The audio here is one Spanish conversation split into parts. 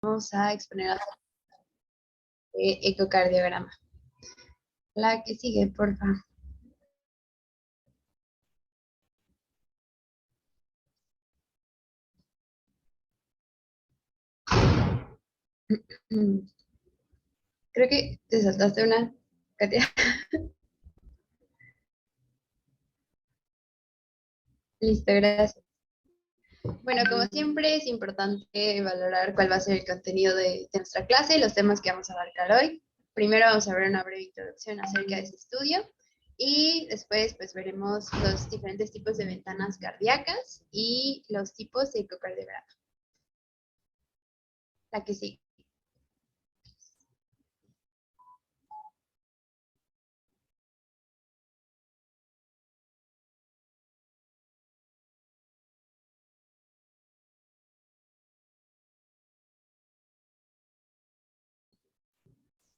Vamos a exponer el ecocardiograma. La que sigue, por favor. Creo que te saltaste una, Katia. Listo, gracias. Bueno, como siempre es importante valorar cuál va a ser el contenido de nuestra clase y los temas que vamos a abarcar hoy. Primero vamos a ver una breve introducción acerca de ese estudio y después pues veremos los diferentes tipos de ventanas cardíacas y los tipos de ecocardiograma. La que sigue.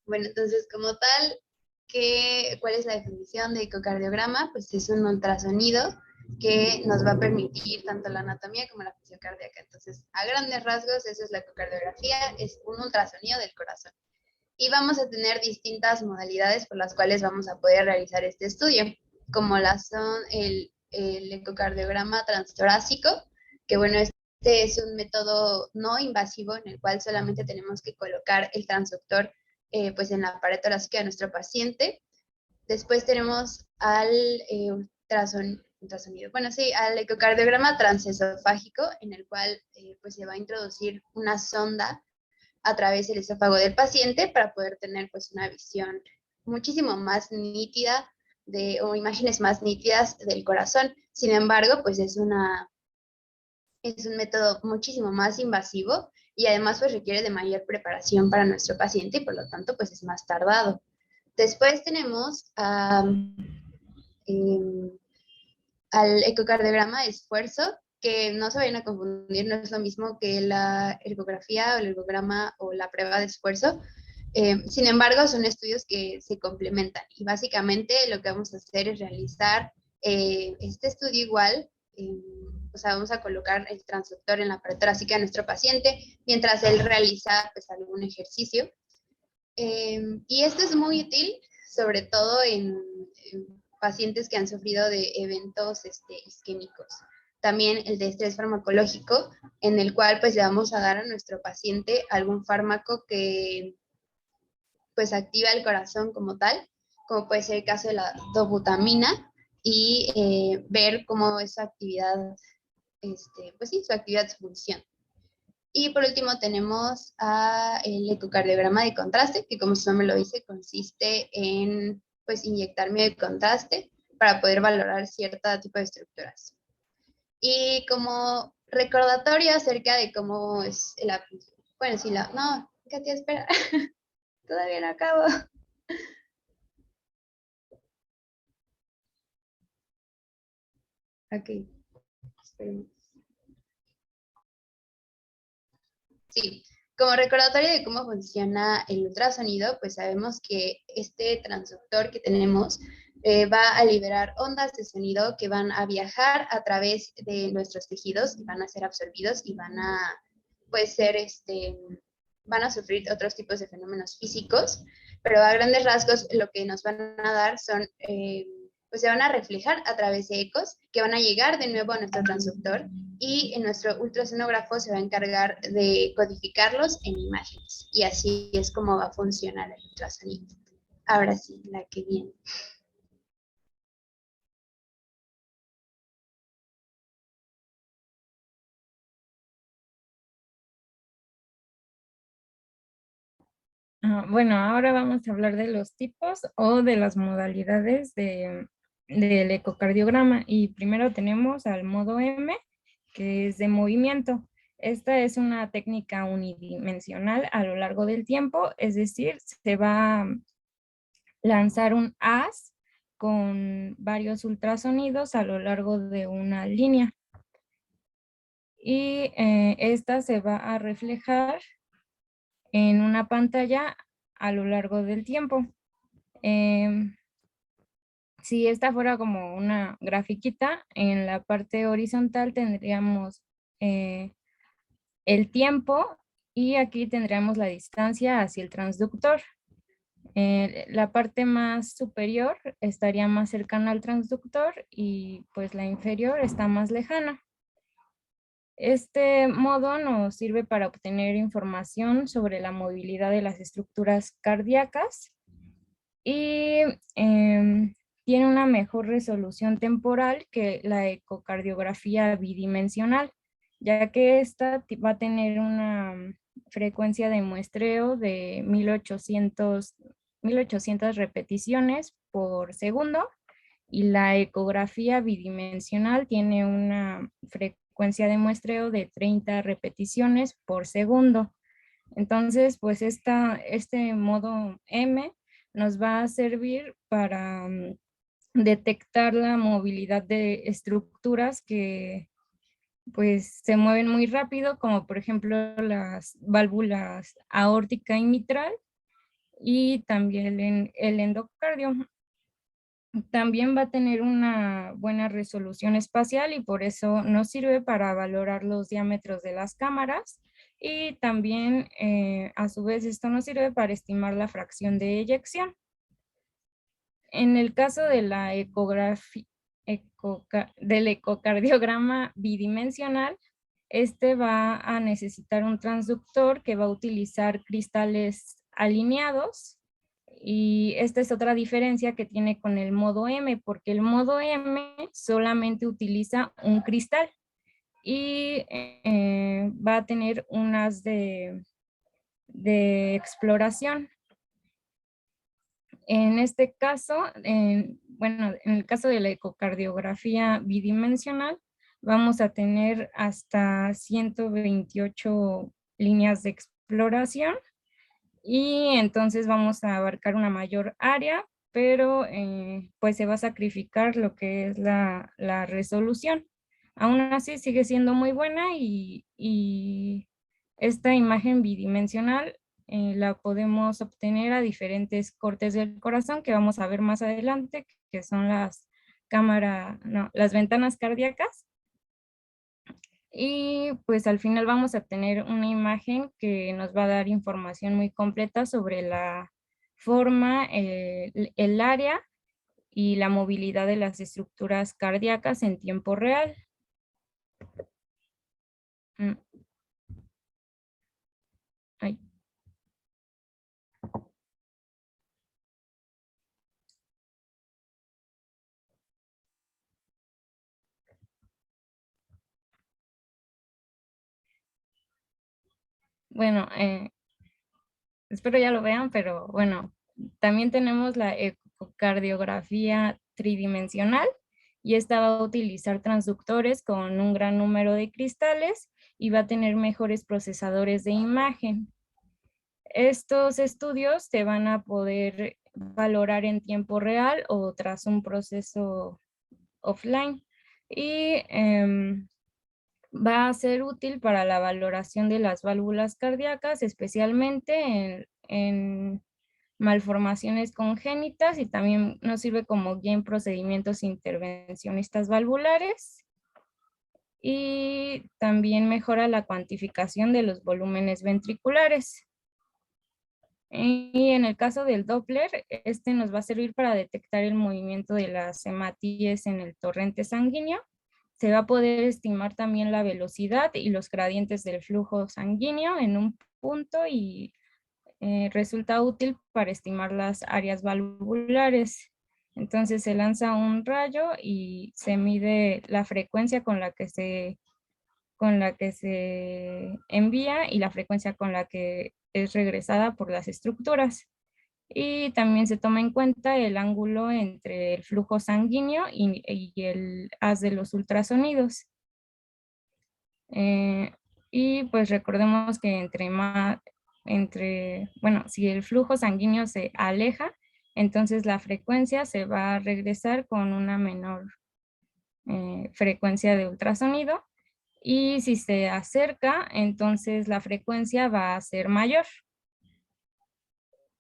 Bueno, entonces como tal, ¿cuál es la definición de ecocardiograma? Pues es un ultrasonido que nos va a permitir tanto la anatomía como la función cardíaca. Entonces, a grandes rasgos, eso es la ecocardiografía, es un ultrasonido del corazón. Y vamos a tener distintas modalidades por las cuales vamos a poder realizar este estudio, como las son el ecocardiograma transtorácico, que bueno, este es un método no invasivo en el cual solamente tenemos que colocar el transductor pues en la pared torácica de nuestro paciente. Después tenemos al ultrasonido, bueno, sí, al ecocardiograma transesofágico, en el cual pues se va a introducir una sonda a través del esófago del paciente para poder tener pues una visión muchísimo más nítida o imágenes más nítidas del corazón. Sin embargo, pues es un método muchísimo más invasivo y además pues requiere de mayor preparación para nuestro paciente y por lo tanto pues es más tardado. Después tenemos eh, al ecocardiograma de esfuerzo, que no se vayan a confundir, no es lo mismo que la ecografía o el ergograma o la prueba de esfuerzo. Sin embargo, son estudios que se complementan y básicamente lo que vamos a hacer es realizar este estudio igual, o sea, vamos a colocar el transductor en la pared torácica de nuestro paciente mientras él realiza pues algún ejercicio. Y esto es muy útil, sobre todo en pacientes que han sufrido de eventos isquémicos. También el de estrés farmacológico, en el cual pues le vamos a dar a nuestro paciente algún fármaco que pues activa el corazón como tal, como puede ser el caso de la dobutamina, y ver cómo esa actividad, pues sí, su actividad, su función. Y por último tenemos el ecocardiograma de contraste, que como su nombre lo dice, consiste en pues inyectar medio de contraste para poder valorar cierto tipo de estructuras. Y como recordatorio acerca de cómo es la... Bueno, sí, no, Katia, espera, todavía no acabo. Ok, esperemos. Sí, como recordatorio de cómo funciona el ultrasonido, pues sabemos que este transductor que tenemos va a liberar ondas de sonido que van a viajar a través de nuestros tejidos y van a ser absorbidos y van a, pues, van a sufrir otros tipos de fenómenos físicos, pero a grandes rasgos lo que nos van a dar son pues se van a reflejar a través de ecos que van a llegar de nuevo a nuestro transductor y en nuestro ultrasonógrafo se va a encargar de codificarlos en imágenes. Y así es como va a funcionar el ultrasonido. Ahora sí, la que viene. Bueno, ahora vamos a hablar de los tipos o de las modalidades del ecocardiograma. Y primero tenemos al modo M, que es de movimiento. Esta es una técnica unidimensional a lo largo del tiempo, es decir, se va a lanzar un haz con varios ultrasonidos a lo largo de una línea. Y esta se va a reflejar en una pantalla a lo largo del tiempo. Si esta fuera como una grafiquita, en la parte horizontal tendríamos el tiempo y aquí tendríamos la distancia hacia el transductor. La parte más superior estaría más cercana al transductor y pues la inferior está más lejana. Este modo nos sirve para obtener información sobre la movilidad de las estructuras cardíacas y tiene una mejor resolución temporal que la ecocardiografía bidimensional, ya que esta va a tener una frecuencia de muestreo de 1800 repeticiones por segundo, y la ecografía bidimensional tiene una frecuencia de muestreo de 30 repeticiones por segundo. Entonces, pues este modo M nos va a servir para detectar la movilidad de estructuras que pues se mueven muy rápido, como por ejemplo las válvulas aórtica y mitral y también el endocardio. También va a tener una buena resolución espacial y por eso nos sirve para valorar los diámetros de las cámaras, y también a su vez esto nos sirve para estimar la fracción de eyección. En el caso de la del ecocardiograma bidimensional, este va a necesitar un transductor que va a utilizar cristales alineados, y esta es otra diferencia que tiene con el modo M, porque el modo M solamente utiliza un cristal y va a tener unas de exploración. En este caso, bueno, en el caso de la ecocardiografía bidimensional, vamos a tener hasta 128 líneas de exploración, y entonces vamos a abarcar una mayor área, pero pues se va a sacrificar lo que es la resolución. Aún así sigue siendo muy buena, y esta imagen bidimensional la podemos obtener a diferentes cortes del corazón que vamos a ver más adelante, que son las las ventanas cardíacas. Y pues al final vamos a tener una imagen que nos va a dar información muy completa sobre la forma, el área y la movilidad de las estructuras cardíacas en tiempo real. Mm, ay. Bueno, espero ya lo vean, pero bueno, también tenemos la ecocardiografía tridimensional, y esta va a utilizar transductores con un gran número de cristales y va a tener mejores procesadores de imagen. Estos estudios se van a poder valorar en tiempo real o tras un proceso offline, y va a ser útil para la valoración de las válvulas cardíacas, especialmente en malformaciones congénitas, y también nos sirve como guía en procedimientos intervencionistas valvulares, y también mejora la cuantificación de los volúmenes ventriculares. Y en el caso del Doppler, este nos va a servir para detectar el movimiento de las hematíes en el torrente sanguíneo. Se va a poder estimar también la velocidad y los gradientes del flujo sanguíneo en un punto, y resulta útil para estimar las áreas valvulares. Entonces se lanza un rayo y se mide la frecuencia con la que se envía y la frecuencia con la que es regresada por las estructuras. Y también se toma en cuenta el ángulo entre el flujo sanguíneo y el haz de los ultrasonidos. Y pues recordemos que bueno, si el flujo sanguíneo se aleja, entonces la frecuencia se va a regresar con una menor frecuencia de ultrasonido, y si se acerca, entonces la frecuencia va a ser mayor.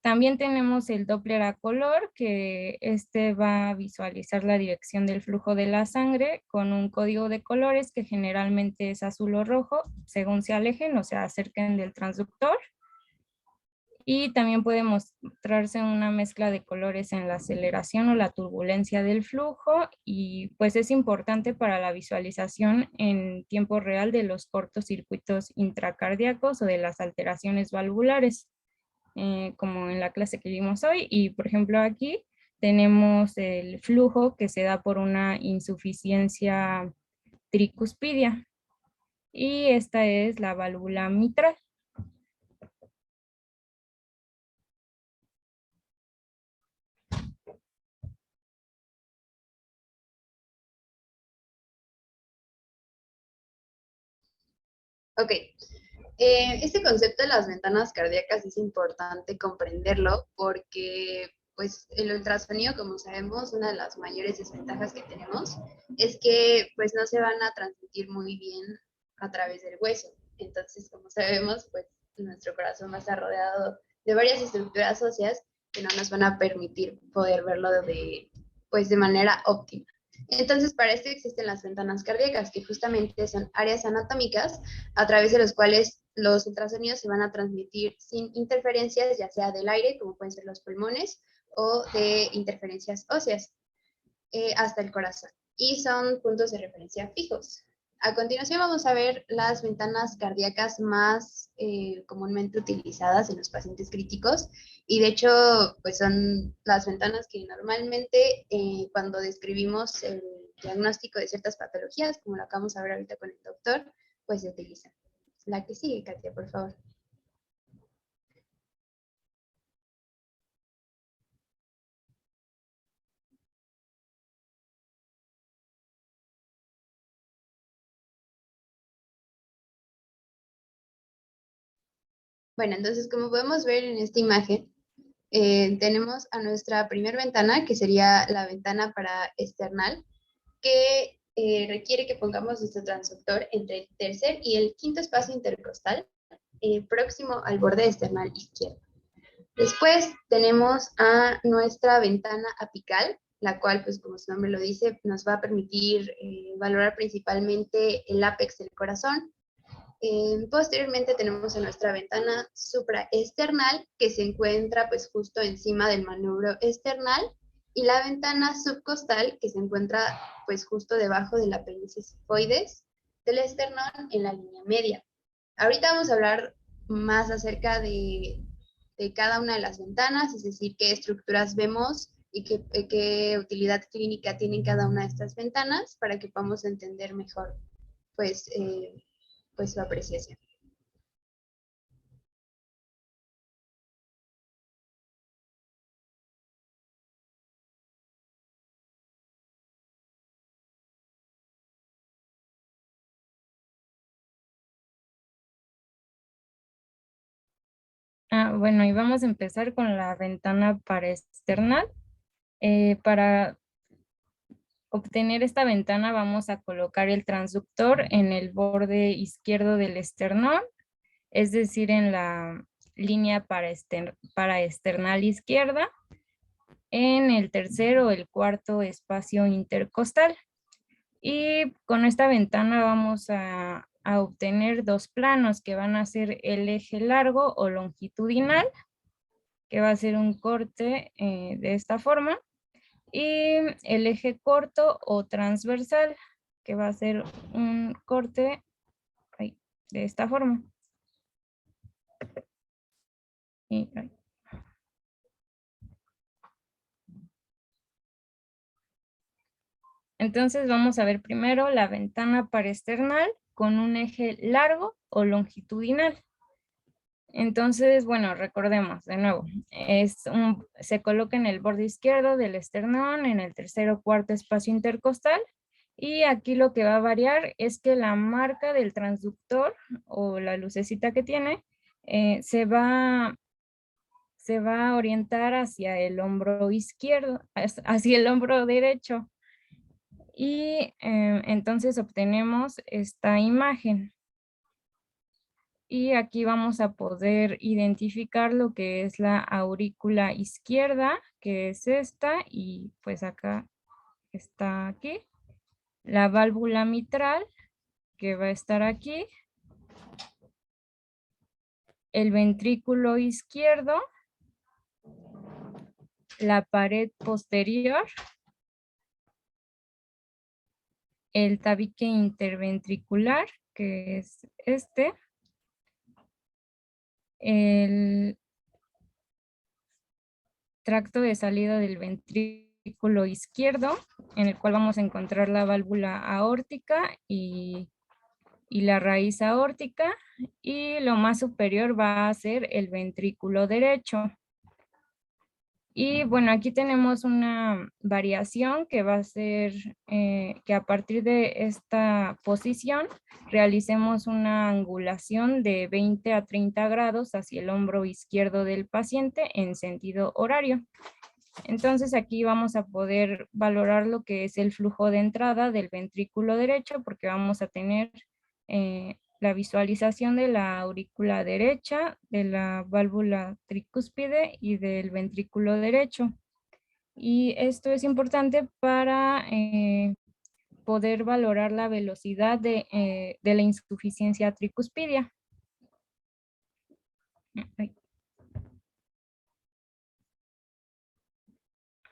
También tenemos el Doppler a color, que este va a visualizar la dirección del flujo de la sangre con un código de colores que generalmente es azul o rojo, según se alejen o se acerquen del transductor. Y también puede mostrarse una mezcla de colores en la aceleración o la turbulencia del flujo, y pues es importante para la visualización en tiempo real de los cortocircuitos intracardíacos o de las alteraciones valvulares, como en la clase que vimos hoy. Y por ejemplo aquí tenemos el flujo que se da por una insuficiencia tricuspidia, y esta es la válvula mitral. Ok, este concepto de las ventanas cardíacas es importante comprenderlo porque pues el ultrasonido, como sabemos, una de las mayores desventajas que tenemos es que pues no se van a transmitir muy bien a través del hueso. Entonces, como sabemos, pues nuestro corazón va a estar rodeado de varias estructuras óseas que no nos van a permitir poder verlo pues de manera óptima. Entonces, para esto existen las ventanas cardíacas, que justamente son áreas anatómicas a través de los cuales los ultrasonidos se van a transmitir sin interferencias, ya sea del aire, como pueden ser los pulmones, o de interferencias óseas hasta el corazón. Y son puntos de referencia fijos. A continuación vamos a ver las ventanas cardíacas más comúnmente utilizadas en los pacientes críticos, y de hecho pues son las ventanas que normalmente cuando describimos el diagnóstico de ciertas patologías, como lo acabamos de ver ahorita con el doctor, pues se utilizan. La que sigue, Katia, por favor. Bueno, entonces como podemos ver en esta imagen, tenemos a nuestra primera ventana, que sería la ventana paraesternal, que requiere que pongamos nuestro transductor entre el tercer y el quinto espacio intercostal, próximo al borde esternal izquierdo. Después tenemos a nuestra ventana apical, la cual, pues como su nombre lo dice, nos va a permitir valorar principalmente el ápex del corazón. Posteriormente tenemos a nuestra ventana supraesternal, que se encuentra pues justo encima del manubrio esternal, y la ventana subcostal, que se encuentra pues justo debajo del apéndice sifoides del esternón en la línea media. Ahorita vamos a hablar más acerca de cada una de las ventanas, es decir, qué estructuras vemos y qué utilidad clínica tienen cada una de estas ventanas, para que podamos entender mejor pues, pues su apreciación. Bueno, y vamos a empezar con la ventana paraesternal. Para obtener esta ventana vamos a colocar el transductor en el borde izquierdo del esternón, es decir, en la línea paraesternal izquierda, en el tercer o el cuarto espacio intercostal. Y con esta ventana vamos a obtener dos planos que van a ser el eje largo o longitudinal, que va a ser un corte de esta forma, y el eje corto o transversal, que va a ser un corte de esta forma. Entonces vamos a ver primero la ventana paraesternal con un eje largo o longitudinal. Entonces, bueno, recordemos de nuevo, se coloca en el borde izquierdo del esternón, en el tercer o cuarto espacio intercostal, y aquí lo que va a variar es que la marca del transductor o la lucecita que tiene se va a orientar hacia el hombro izquierdo, hacia el hombro derecho, y entonces obtenemos esta imagen. Y aquí vamos a poder identificar lo que es la aurícula izquierda, que es esta, y pues acá está aquí. La válvula mitral, que va a estar aquí. El ventrículo izquierdo, la pared posterior, el tabique interventricular, que es este, el tracto de salida del ventrículo izquierdo, en el cual vamos a encontrar la válvula aórtica y la raíz aórtica, y lo más superior va a ser el ventrículo derecho. Y bueno, aquí tenemos una variación que va a ser que a partir de esta posición realicemos una angulación de 20 a 30 grados hacia el hombro izquierdo del paciente en sentido horario. Entonces aquí vamos a poder valorar lo que es el flujo de entrada del ventrículo derecho, porque vamos a tener la visualización de la aurícula derecha, de la válvula tricúspide y del ventrículo derecho. Y esto es importante para poder valorar la velocidad de la insuficiencia tricuspidia.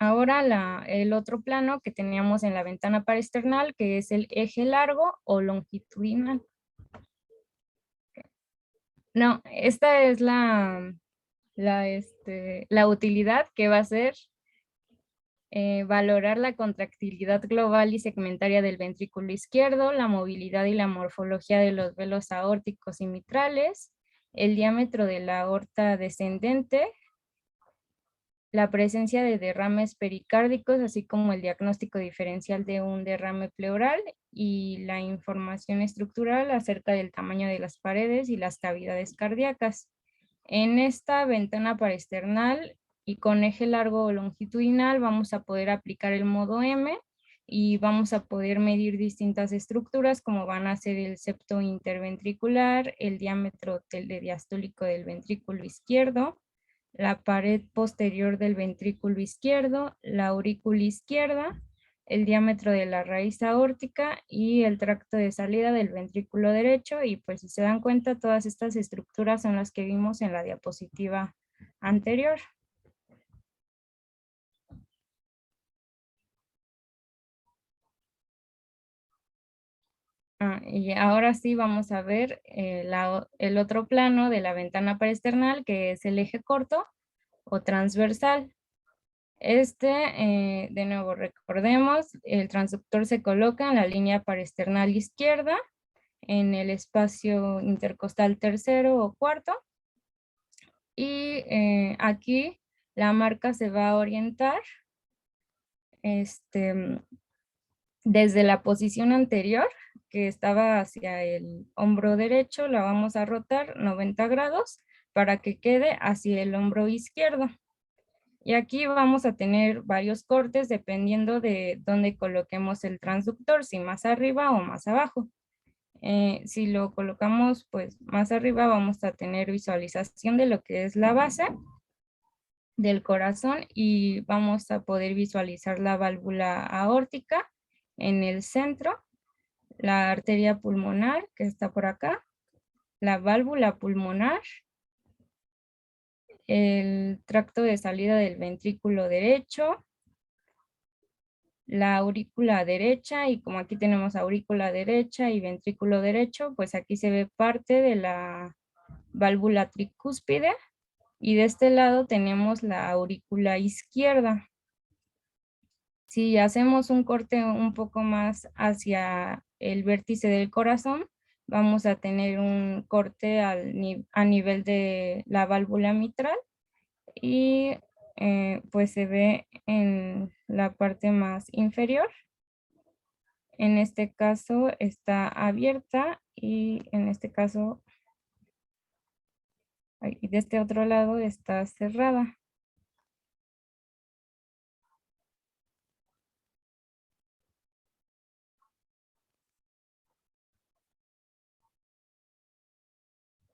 Ahora el otro plano que teníamos en la ventana paraesternal, que es el eje largo o longitudinal. No, esta es la utilidad que va a ser valorar la contractilidad global y segmentaria del ventrículo izquierdo, la movilidad y la morfología de los velos aórticos y mitrales, el diámetro de la aorta descendente, la presencia de derrames pericárdicos, así como el diagnóstico diferencial de un derrame pleural y la información estructural acerca del tamaño de las paredes y las cavidades cardíacas. En esta ventana paraesternal y con eje largo o longitudinal vamos a poder aplicar el modo M y vamos a poder medir distintas estructuras como van a ser el septo interventricular, el diámetro telediastólico del ventrículo izquierdo, la pared posterior del ventrículo izquierdo, la aurícula izquierda, el diámetro de la raíz aórtica y el tracto de salida del ventrículo derecho. Y pues si se dan cuenta, todas estas estructuras son las que vimos en la diapositiva anterior. Y ahora sí vamos a ver el otro plano de la ventana paraesternal, que es el eje corto o transversal. De nuevo, recordemos, el transductor se coloca en la línea paraesternal izquierda, en el espacio intercostal tercero o cuarto, y aquí la marca se va a orientar desde la posición anterior, que estaba hacia el hombro derecho, la vamos a rotar 90 grados para que quede hacia el hombro izquierdo. Y aquí vamos a tener varios cortes dependiendo de dónde coloquemos el transductor, si más arriba o más abajo. Si lo colocamos pues más arriba, vamos a tener visualización de lo que es la base del corazón y vamos a poder visualizar la válvula aórtica en el centro, la arteria pulmonar que está por acá, la válvula pulmonar, el tracto de salida del ventrículo derecho, la aurícula derecha, y como aquí tenemos aurícula derecha y ventrículo derecho, pues aquí se ve parte de la válvula tricúspide y de este lado tenemos la aurícula izquierda. Si hacemos un corte un poco más hacia el vértice del corazón, vamos a tener un corte a nivel de la válvula mitral y pues se ve en la parte más inferior. En este caso está abierta y en este caso, y de este otro lado está cerrada.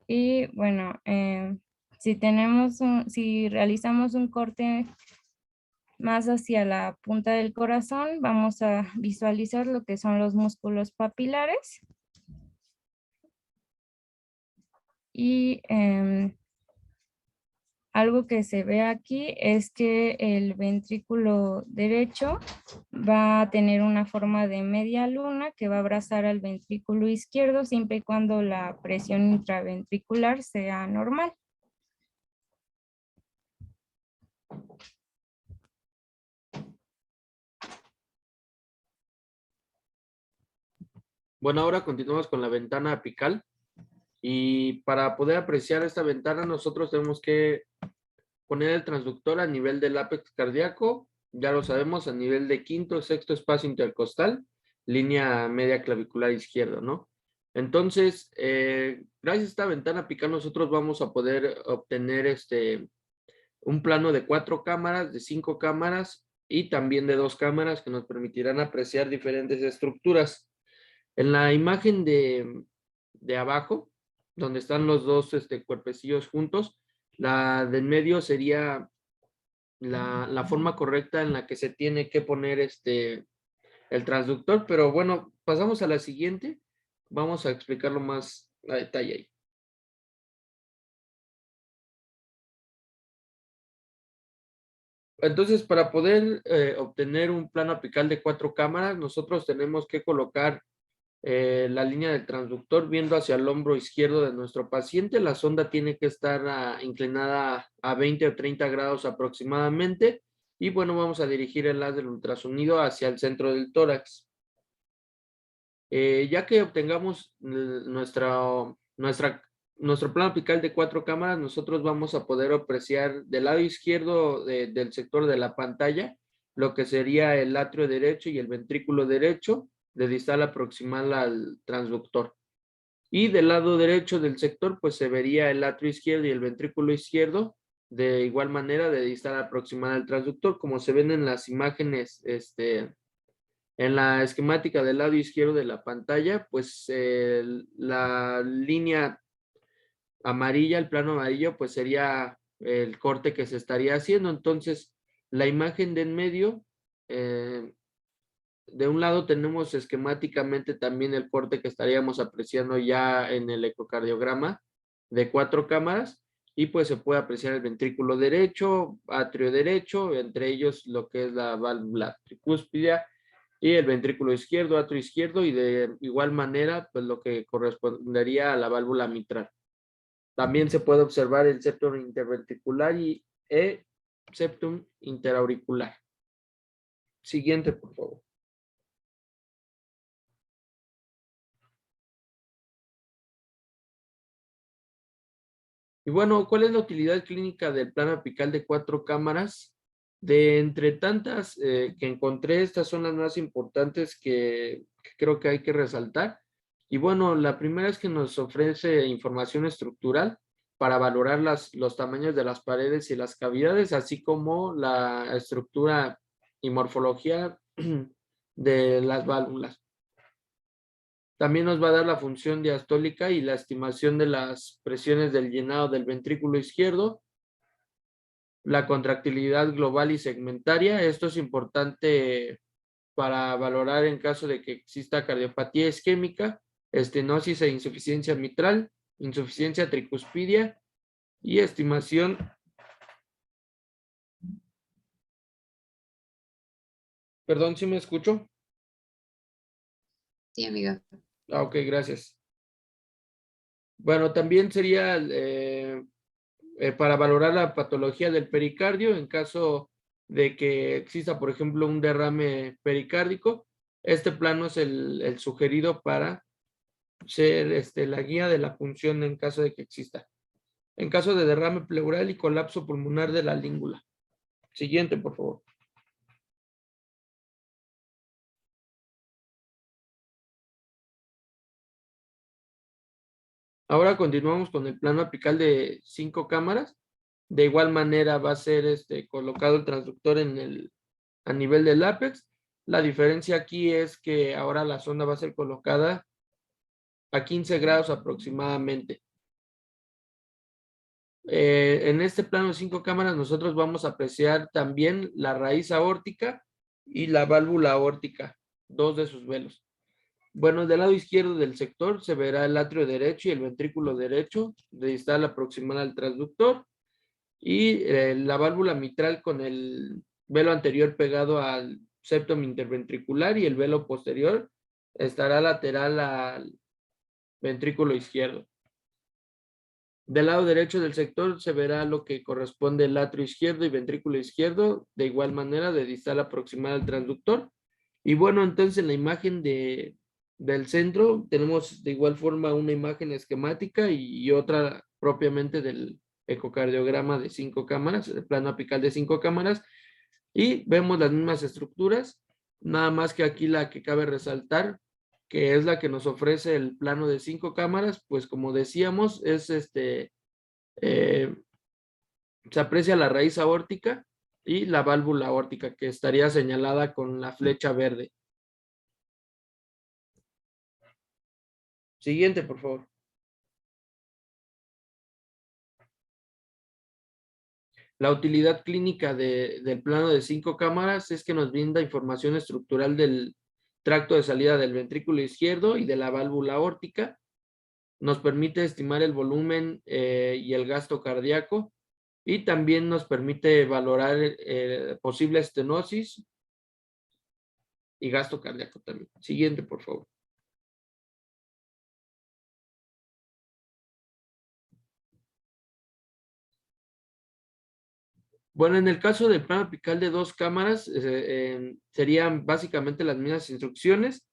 Y bueno, si realizamos un corte más hacia la punta del corazón, vamos a visualizar lo que son los músculos papilares. Y algo que se ve aquí es que el ventrículo derecho va a tener una forma de media luna que va a abrazar al ventrículo izquierdo siempre y cuando la presión intraventricular sea normal. Bueno, ahora continuamos con la ventana apical. Y para poder apreciar esta ventana, nosotros tenemos que poner el transductor a nivel del ápex cardíaco, ya lo sabemos, a nivel de quinto, sexto espacio intercostal, línea media clavicular izquierda, ¿no? Entonces, gracias a esta ventana apical, nosotros vamos a poder obtener un plano de 4 cámaras, de 5 cámaras y también de 2 cámaras que nos permitirán apreciar diferentes estructuras. En la imagen de abajo, donde están los dos cuerpecillos juntos, la del medio sería la forma correcta en la que se tiene que poner el transductor, pero bueno, pasamos a la siguiente. Vamos a explicarlo más a detalle ahí. Entonces, para poder obtener un plano apical de 4 cámaras, nosotros tenemos que colocar la línea del transductor viendo hacia el hombro izquierdo de nuestro paciente. La sonda tiene que estar inclinada a 20 o 30 grados aproximadamente. Y bueno, vamos a dirigir el haz del ultrasonido hacia el centro del tórax. Ya que obtengamos nuestro plano apical de 4 cámaras, nosotros vamos a poder apreciar del lado izquierdo del sector de la pantalla lo que sería el atrio derecho y el ventrículo derecho de distal a proximal al transductor. Y del lado derecho del sector, pues se vería el atrio izquierdo y el ventrículo izquierdo de igual manera de distal a proximal al transductor, como se ven en las imágenes, en la esquemática del lado izquierdo de la pantalla, pues la línea amarilla, el plano amarillo, pues sería el corte que se estaría haciendo. Entonces, la imagen de en medio, de un lado tenemos esquemáticamente también el corte que estaríamos apreciando ya en el ecocardiograma de 4 cámaras y pues se puede apreciar el ventrículo derecho, atrio derecho, entre ellos lo que es la válvula tricúspide y el ventrículo izquierdo, atrio izquierdo y de igual manera pues lo que correspondería a la válvula mitral. También se puede observar el septum interventricular y septum interauricular. Siguiente, por favor. Y bueno, ¿cuál es la utilidad clínica del plano apical de 4 cámaras? De entre tantas que encontré, estas son las más importantes que creo que hay que resaltar. Y bueno, la primera es que nos ofrece información estructural para valorar los tamaños de las paredes y las cavidades, así como la estructura y morfología de las válvulas. También nos va a dar la función diastólica y la estimación de las presiones del llenado del ventrículo izquierdo, la contractilidad global y segmentaria. Esto es importante para valorar en caso de que exista cardiopatía isquémica, estenosis e insuficiencia mitral, insuficiencia tricuspidia y estimación. Perdón, ¿sí me escucho? Sí, amigo. Ok, gracias. Bueno, también sería para valorar la patología del pericardio en caso de que exista, por ejemplo, un derrame pericárdico. Este plano es el sugerido para ser la guía de la punción en caso de que exista. En caso de derrame pleural y colapso pulmonar de la língula. Siguiente, por favor. Ahora continuamos con el plano apical de 5 cámaras. De igual manera va a ser colocado el transductor a nivel del ápex. La diferencia aquí es que ahora la sonda va a ser colocada a 15 grados aproximadamente. En este plano de 5 cámaras nosotros vamos a apreciar también la raíz aórtica y la válvula aórtica, dos de sus velos. Bueno, del lado izquierdo del sector se verá el atrio derecho y el ventrículo derecho, de distal aproximal al transductor, y la válvula mitral con el velo anterior pegado al septum interventricular y el velo posterior estará lateral al ventrículo izquierdo. Del lado derecho del sector se verá lo que corresponde al atrio izquierdo y ventrículo izquierdo, de igual manera de distal aproximal al transductor. Y bueno, entonces en la imagen del centro tenemos de igual forma una imagen esquemática y otra propiamente del ecocardiograma de 5 cámaras, el plano apical de 5 cámaras, y vemos las mismas estructuras, nada más que aquí la que cabe resaltar, que es la que nos ofrece el plano de 5 cámaras, pues como decíamos, es se aprecia la raíz aórtica y la válvula aórtica, que estaría señalada con la flecha verde. Siguiente, por favor. La utilidad clínica del plano de 5 cámaras es que nos brinda información estructural del tracto de salida del ventrículo izquierdo y de la válvula aórtica. Nos permite estimar el volumen y el gasto cardíaco, y también nos permite valorar posible estenosis y gasto cardíaco también. Siguiente, por favor. Bueno, en el caso del plano apical de 2 cámaras, serían básicamente las mismas instrucciones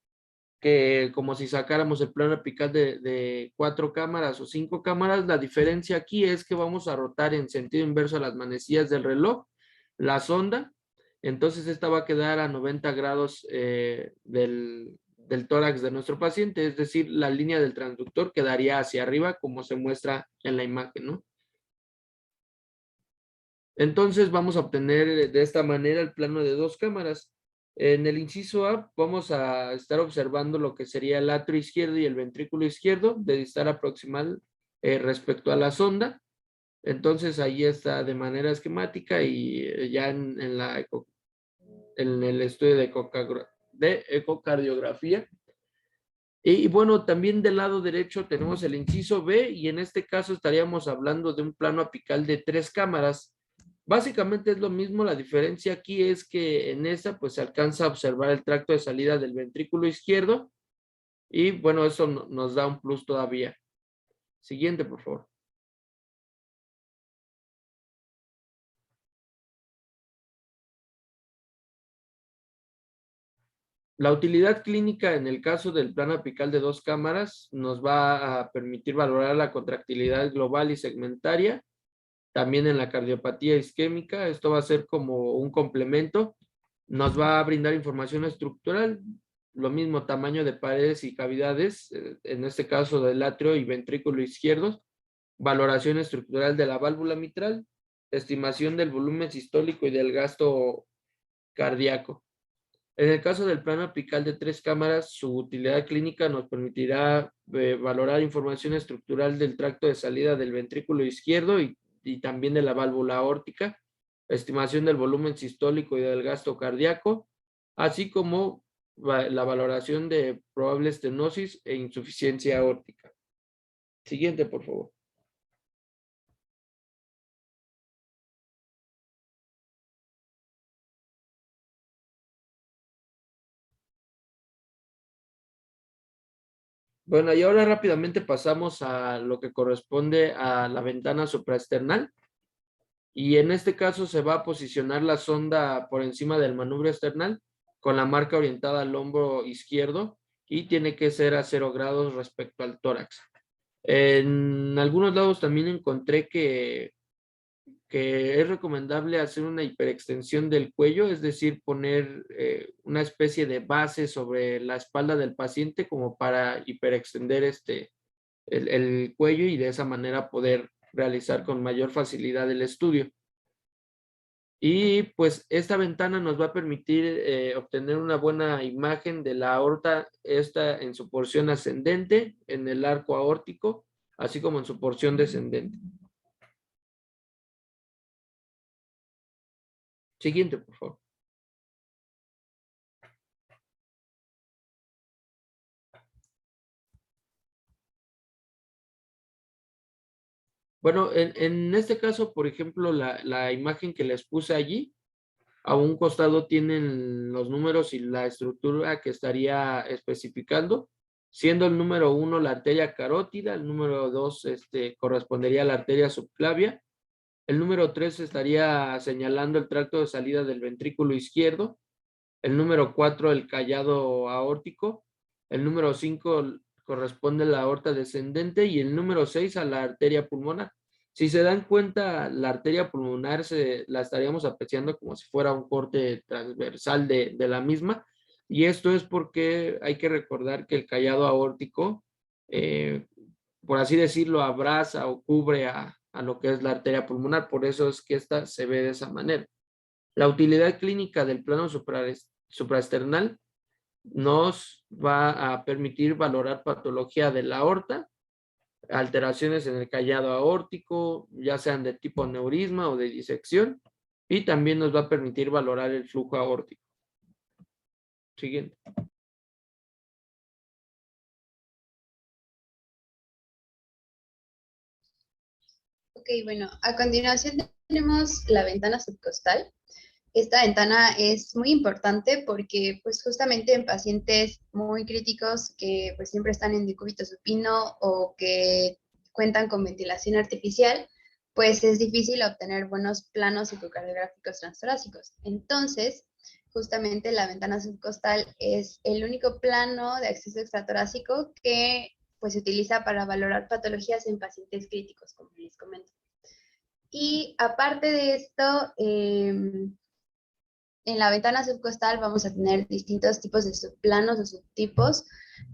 que como si sacáramos el plano apical de 4 cámaras o 5 cámaras. La diferencia aquí es que vamos a rotar en sentido inverso a las manecillas del reloj, la sonda. Entonces esta va a quedar a 90 grados del tórax de nuestro paciente, es decir, la línea del transductor quedaría hacia arriba como se muestra en la imagen, ¿no? Entonces vamos a obtener de esta manera el plano de 2 cámaras. En el inciso A vamos a estar observando lo que sería el atrio izquierdo y el ventrículo izquierdo de distal aproximal respecto a la sonda. Entonces ahí está de manera esquemática y ya en el estudio de ecocardiografía. Y bueno, también del lado derecho tenemos el inciso B, y en este caso estaríamos hablando de un plano apical de 3 cámaras. Básicamente es lo mismo, la diferencia aquí es que en esta pues se alcanza a observar el tracto de salida del ventrículo izquierdo, y bueno, eso nos da un plus todavía. Siguiente, por favor. La utilidad clínica en el caso del plano apical de 2 cámaras nos va a permitir valorar la contractilidad global y segmentaria. También en la cardiopatía isquémica, esto va a ser como un complemento. Nos va a brindar información estructural, lo mismo tamaño de paredes y cavidades, en este caso del atrio y ventrículo izquierdos, valoración estructural de la válvula mitral, estimación del volumen sistólico y del gasto cardíaco. En el caso del plano apical de 3 cámaras, su utilidad clínica nos permitirá valorar información estructural del tracto de salida del ventrículo izquierdo y también de la válvula aórtica, estimación del volumen sistólico y del gasto cardíaco, así como la valoración de probable estenosis e insuficiencia aórtica. Siguiente, por favor. Bueno, y ahora rápidamente pasamos a lo que corresponde a la ventana supraesternal. Y en este caso se va a posicionar la sonda por encima del manubrio esternal con la marca orientada al hombro izquierdo, y tiene que ser a 0 grados respecto al tórax. En algunos lados también encontré que es recomendable hacer una hiperextensión del cuello, es decir, poner una especie de base sobre la espalda del paciente como para hiperextender el cuello, y de esa manera poder realizar con mayor facilidad el estudio. Y pues esta ventana nos va a permitir obtener una buena imagen de la aorta, esta en su porción ascendente, en el arco aórtico, así como en su porción descendente. Siguiente, por favor. Bueno, en este caso, por ejemplo, la imagen que les puse allí, a un costado tienen los números y la estructura que estaría especificando, siendo el número 1 la arteria carótida, el número 2 correspondería a la arteria subclavia, el número 3 estaría señalando el tracto de salida del ventrículo izquierdo, el número 4 el callado aórtico, el número 5 corresponde a la aorta descendente y el número 6 a la arteria pulmonar. Si se dan cuenta, la arteria pulmonar la estaríamos apreciando como si fuera un corte transversal de la misma, y esto es porque hay que recordar que el callado aórtico, por así decirlo, abraza o cubre a lo que es la arteria pulmonar, por eso es que esta se ve de esa manera. La utilidad clínica del plano supraesternal nos va a permitir valorar patología de la aorta, alteraciones en el callado aórtico, ya sean de tipo aneurisma o de disección, y también nos va a permitir valorar el flujo aórtico. Siguiente. Ok, bueno, a continuación tenemos la ventana subcostal. Esta ventana es muy importante porque pues justamente en pacientes muy críticos que pues siempre están en decúbito supino o que cuentan con ventilación artificial, pues es difícil obtener buenos planos ecocardiográficos transtorácicos. Entonces, justamente la ventana subcostal es el único plano de acceso extratorácico que pues se utiliza para valorar patologías en pacientes críticos, como les comento. Y aparte de esto, en la ventana subcostal vamos a tener distintos tipos de subplanos o subtipos,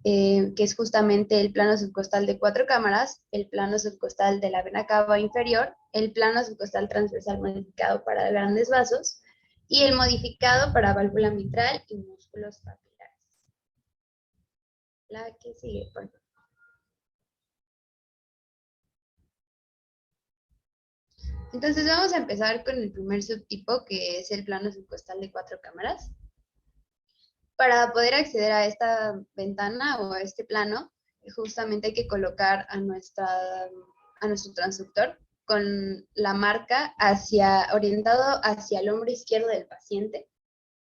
que es justamente el plano subcostal de 4 cámaras, el plano subcostal de la vena cava inferior, el plano subcostal transversal modificado para grandes vasos y el modificado para válvula mitral y músculos papilares. La que sigue, por favor. Entonces vamos a empezar con el primer subtipo, que es el plano subcostal de 4 cámaras. Para poder acceder a esta ventana o a este plano, justamente hay que colocar a nuestro transductor con la marca orientado hacia el hombro izquierdo del paciente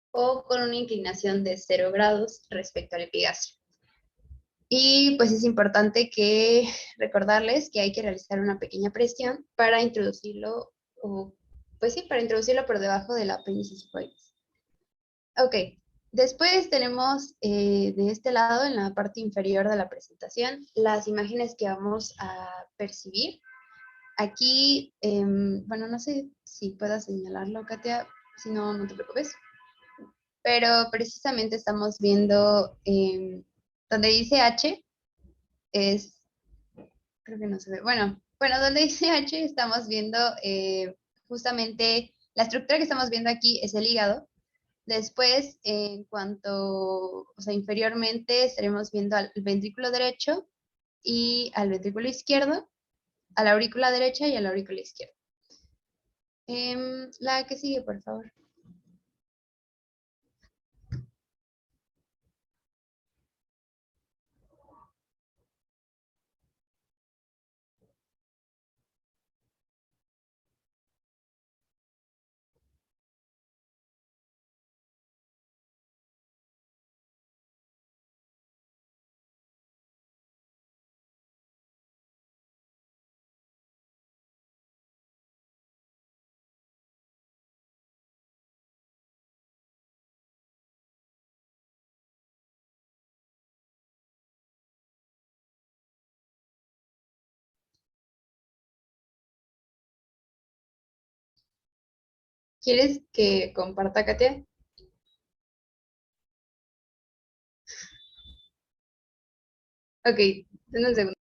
o con una inclinación de 0 grados respecto al epigastrio. Y pues es importante recordarles que hay que realizar una pequeña presión para introducirlo, pues sí, para introducirlo por debajo del apéndice sigmoides. Ok, después tenemos de este lado, en la parte inferior de la presentación, las imágenes que vamos a percibir. Aquí, bueno, no sé si puedas señalarlo, Katia, si no, no te preocupes. Pero precisamente estamos viendo donde dice H, creo que no se ve, bueno, donde dice H estamos viendo justamente, la estructura que estamos viendo aquí es el hígado. Después, en cuanto, o sea, inferiormente estaremos viendo al ventrículo derecho y al ventrículo izquierdo, a la aurícula derecha y a la aurícula izquierda. La que sigue, por favor. ¿Quieres que comparta, Katia? Ok, denme un segundo.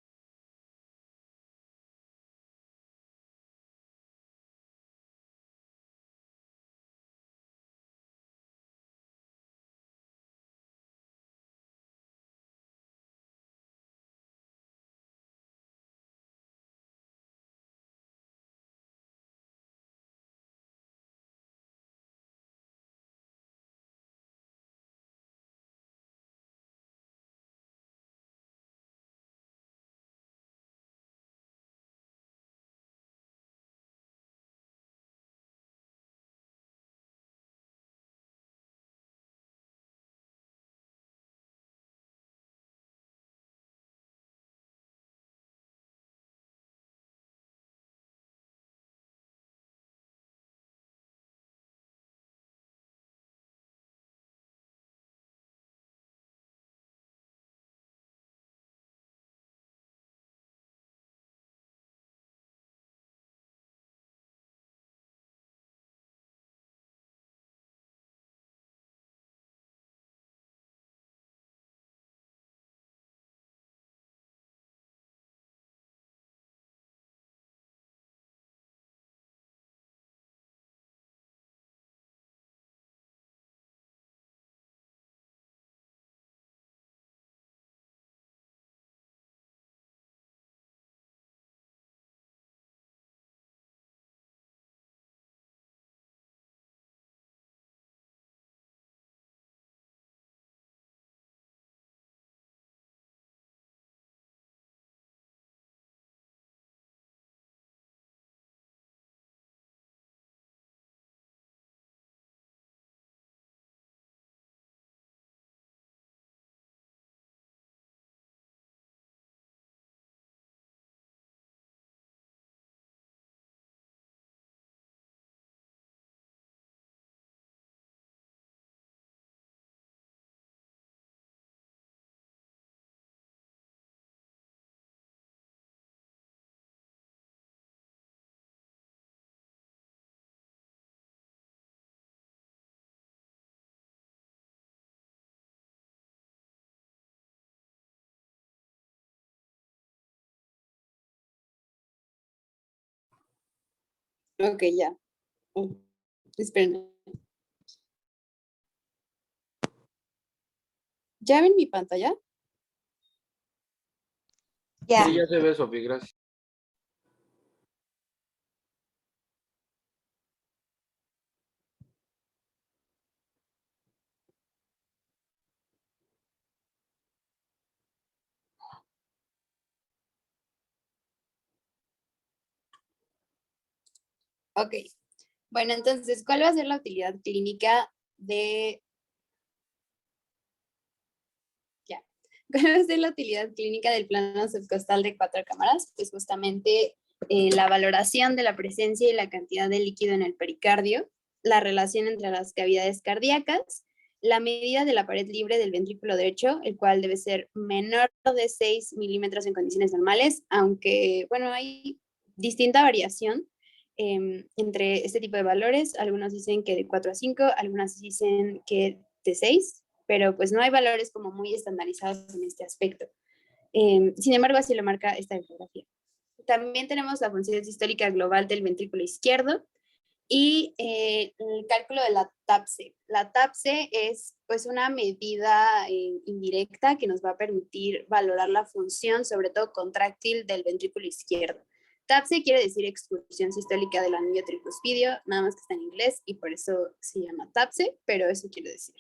Ok, ya. Esperen. ¿Ya ven mi pantalla? Ya. Sí, ya se ve, Sofi, gracias. Ok. Bueno, entonces, ¿cuál va a ser la utilidad clínica de... Ya. ¿Cuál va a ser la utilidad clínica del plano subcostal de 4 cámaras? Pues justamente la valoración de la presencia y la cantidad de líquido en el pericardio, la relación entre las cavidades cardíacas, la medida de la pared libre del ventrículo derecho, el cual debe ser menor de 6 milímetros en condiciones normales, aunque, bueno, hay distinta variación entre este tipo de valores. Algunos dicen que de 4 a 5, algunas dicen que de 6, pero pues no hay valores como muy estandarizados en este aspecto. Sin embargo, así lo marca esta bibliografía. También tenemos la función sistólica global del ventrículo izquierdo y el cálculo de la TAPSE. La TAPSE es pues una medida indirecta que nos va a permitir valorar la función, sobre todo contráctil, del ventrículo izquierdo. TAPSE quiere decir excursión sistólica del anillo tricuspidio, nada más que está en inglés y por eso se llama TAPSE, pero eso quiere decir.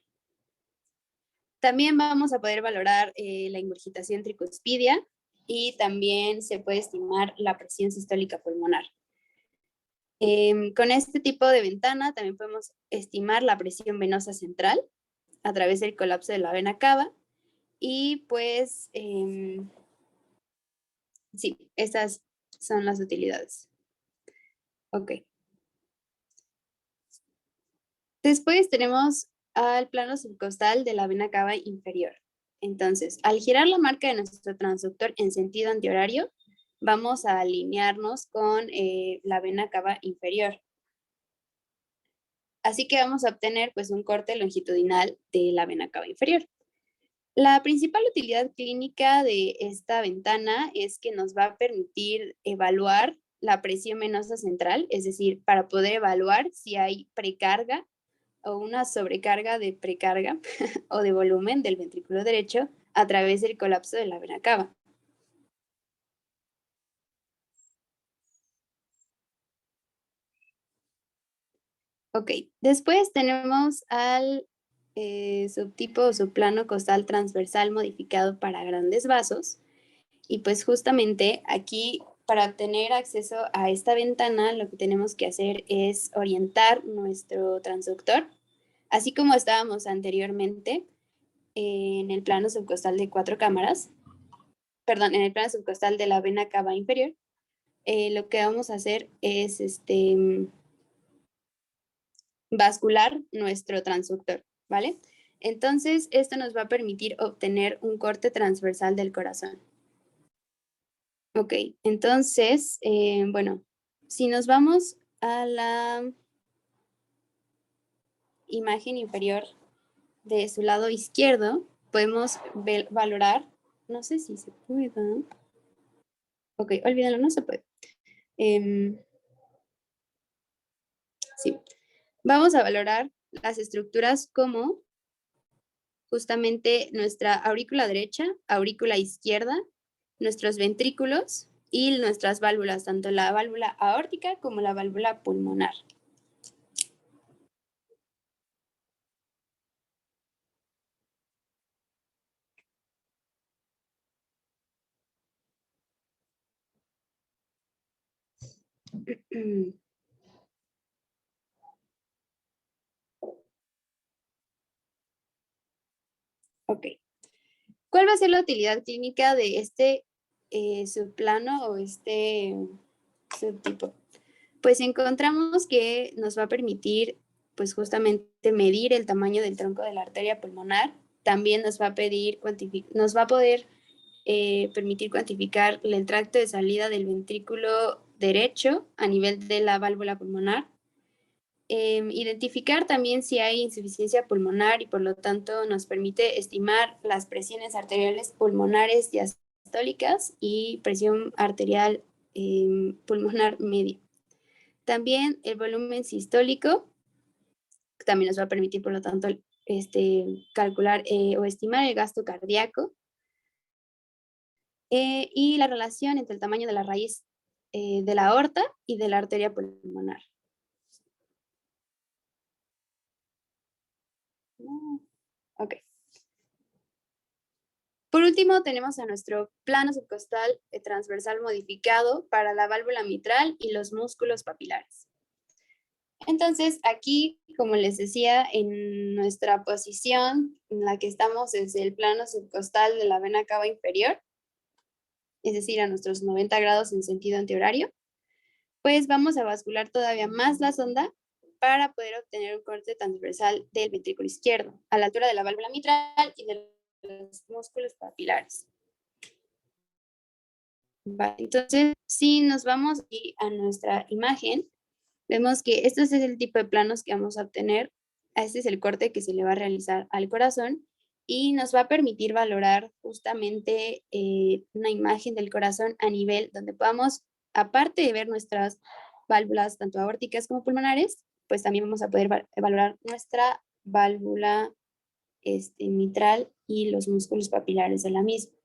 También vamos a poder valorar la ingurgitación tricuspidia y también se puede estimar la presión sistólica pulmonar. Con este tipo de ventana también podemos estimar la presión venosa central a través del colapso de la vena cava y pues sí, estas son las utilidades. Ok. Después tenemos al plano subcostal de la vena cava inferior. Entonces, al girar la marca de nuestro transductor en sentido antihorario, vamos a alinearnos con la vena cava inferior. Así que vamos a obtener pues un corte longitudinal de la vena cava inferior. La principal utilidad clínica de esta ventana es que nos va a permitir evaluar la presión venosa central, es decir, para poder evaluar si hay precarga o una sobrecarga de precarga o de volumen del ventrículo derecho a través del colapso de la vena cava. Ok, después tenemos al subtipo o subplano costal transversal modificado para grandes vasos. Y pues justamente aquí, para obtener acceso a esta ventana, lo que tenemos que hacer es orientar nuestro transductor, así como estábamos anteriormente en el plano subcostal de 4 cámaras, perdón, en el plano subcostal de la vena cava inferior. Lo que vamos a hacer es bascular nuestro transductor, ¿vale? Entonces, esto nos va a permitir obtener un corte transversal del corazón. Ok, entonces, bueno, si nos vamos a la imagen inferior de su lado izquierdo, podemos valorar, no sé si se pueda. Ok, olvídalo, no se puede. Sí, vamos a valorar las estructuras como justamente nuestra aurícula derecha, aurícula izquierda, nuestros ventrículos y nuestras válvulas, tanto la válvula aórtica como la válvula pulmonar. Ok. ¿Cuál va a ser la utilidad clínica de este subplano o este subtipo? Pues encontramos que nos va a permitir, pues justamente medir el tamaño del tronco de la arteria pulmonar. También nos va a nos va a poder permitir cuantificar el tracto de salida del ventrículo derecho a nivel de la válvula pulmonar. Identificar también si hay insuficiencia pulmonar y por lo tanto nos permite estimar las presiones arteriales pulmonares diastólicas y presión arterial pulmonar media. También el volumen sistólico, que también nos va a permitir, por lo tanto, calcular o estimar el gasto cardíaco. Y la relación entre el tamaño de la raíz de la aorta y de la arteria pulmonar. Ok. Por último, tenemos a nuestro plano subcostal transversal modificado para la válvula mitral y los músculos papilares. Entonces, aquí, como les decía, en nuestra posición en la que estamos es el plano subcostal de la vena cava inferior, es decir, a nuestros 90 grados en sentido antihorario, pues vamos a bascular todavía más la sonda para poder obtener un corte transversal del ventrículo izquierdo, a la altura de la válvula mitral y de los músculos papilares. Vale, entonces, si nos vamos a nuestra imagen, vemos que este es el tipo de planos que vamos a obtener. Este es el corte que se le va a realizar al corazón y nos va a permitir valorar justamente una imagen del corazón a nivel donde podamos, aparte de ver nuestras válvulas tanto aórticas como pulmonares, pues también vamos a poder valorar nuestra válvula mitral y los músculos papilares de la misma.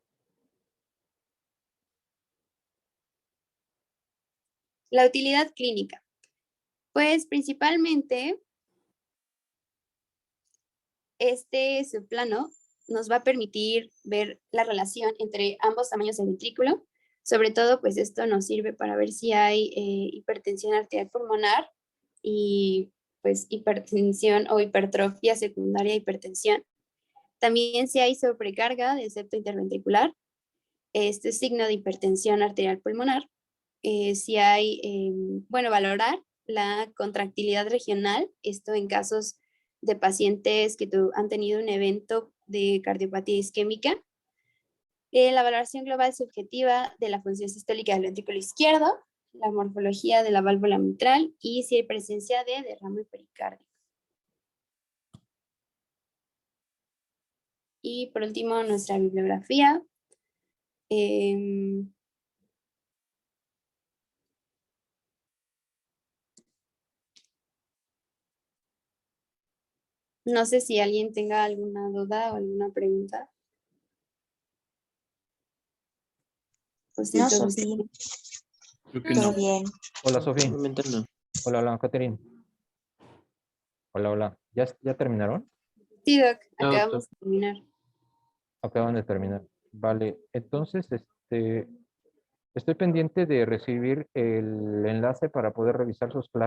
La utilidad clínica. Pues principalmente este subplano nos va a permitir ver la relación entre ambos tamaños del ventrículo. Sobre todo, pues esto nos sirve para ver si hay hipertensión arterial pulmonar y pues hipertensión o hipertrofia secundaria de hipertensión. También si hay sobrecarga del septo interventricular, este es signo de hipertensión arterial pulmonar. Si hay, bueno, valorar la contractilidad regional, esto en casos de pacientes que han tenido un evento de cardiopatía isquémica. La valoración global subjetiva de la función sistólica del ventrículo izquierdo, la morfología de la válvula mitral y si hay presencia de derrame pericárdico. Y por último, nuestra bibliografía. No sé si alguien tenga alguna duda o alguna pregunta. Pues No, Sofía. Creo que Todo no. bien. Hola, Sofía. Realmente no. Hola, hola, Catherine. Hola, hola. ¿Ya terminaron? Sí, Doc, No, acabamos de terminar. Acaban de terminar. Vale, entonces, estoy pendiente de recibir el enlace para poder revisar sus clases.